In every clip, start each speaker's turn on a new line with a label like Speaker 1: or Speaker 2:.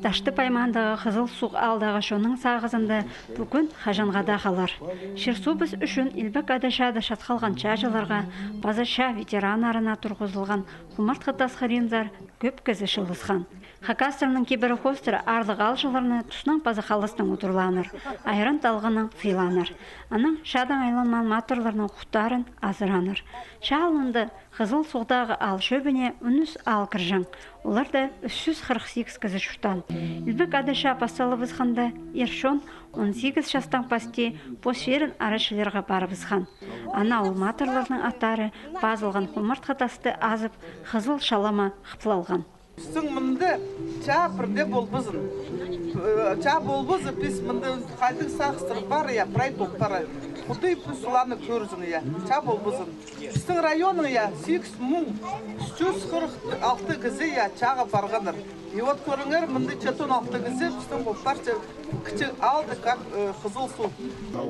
Speaker 1: Ташты паймандағы қызыл суқ алдағы шоның сағызынды бүгін хажанғада қалар. Шерсубыз үшін Илбек адашады шатқалған чажыларға, базаша ветеран арына тұрғызылған құмарт қытас харинзар көп кізі шылысқан. Хакасырның кебірі хостыры арлық алшыларына тұсынан паза қалыстың ұтырланыр, айран талғының сыйланыр. Аның шадан айланман матырларының құқтарын азыраныр. Шалынды қызыл суғдағы ал шөбіне үніс ал кіржің. Олар да 348 кізі шүртан. Илбек адаша пасталы бізханды ершон 18 шастан пасте посферін арашыларға бары бізхан. Ана ол матырларының аттары базылған құмырт қатасты азып, қызыл шалама қыплалған.
Speaker 2: Сың мұнды ча бірде болбызын. Ча болбызы біз мұнды қайдың сақыстыр бар я, прай тоқтары. Құдай бұсыланы көрізін я, ча болбызын. Біздің районың я, 8346 кізі я, чаға барғаныр. И вот көріңер, мұнды 16 кізі біздің бұлттарча кіші алды как қызыл су.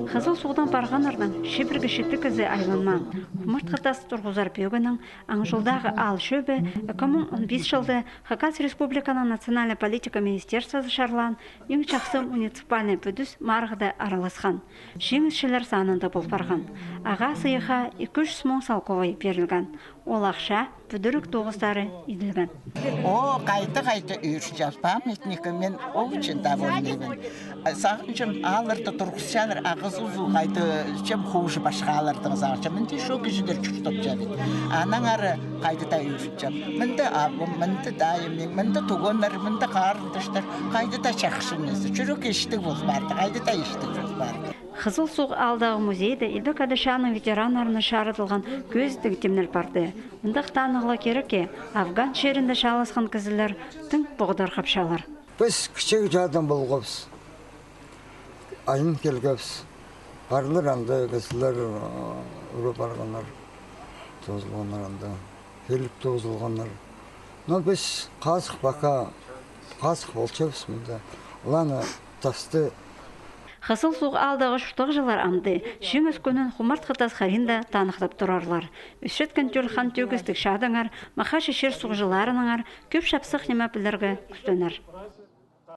Speaker 1: Қызыл судан барғанырдың шебіргі шетті кізі айланман. Құмырт қытасы тұрғызар бөгінің аңжылдағы ал шөбі 2015 жылды Хакас Республиканың национальная политика министерствосы шарлан ең жақсы муниципальный бүдіс марғыда араласқан. Жеңісшілер санында бұл барған. Аға сыйыға 200 мың салковай берілген. Ол ақша бүдірік тоғыстары еділген.
Speaker 3: О, қайты үйіршіжаз памятникімен ол үшін довольныймын. Сағыншым алырды тұрғысшалар ағыз ұзу қайты чем хуже башқа алырдыңыз ағышым. Мінді шоқ жүдер жүктіп жабет. Анаң ары қайты да үйіршіжам. Мінді абым, мінді дайымың, мінді тұғыныр, мінді қарындыштыр. Қайты да шақшынызды. Жүрік ештік боз барды, қайты да ештік боз барды.
Speaker 1: Қызыл суық алдағы музейді Илбек адашаның ветеранарына шарытылған көздің темнел барды. Мұндақ танығыла кереке, Афган шерінде шалысқан кізілер түн бұғдар қапшалар.
Speaker 4: Біз күшек жадым болғапс, айын келгапс, барлыр анды кізілер ұрып арғанар, тоғызылғанар анды, келіп тоғызылғанар. Но біз қасық бақа, қасық болчапс мұнда, ұланы тасты.
Speaker 1: Қызыл суық алдағы шұртық жылар амды, шеңіз күнін құмарт қытас харинда танықтап тұрарлар. Үшеткен төлхан төгістік шадыңар, мақашы шер суық жыларыныңар, көп шапсық немәпілерге күстенер.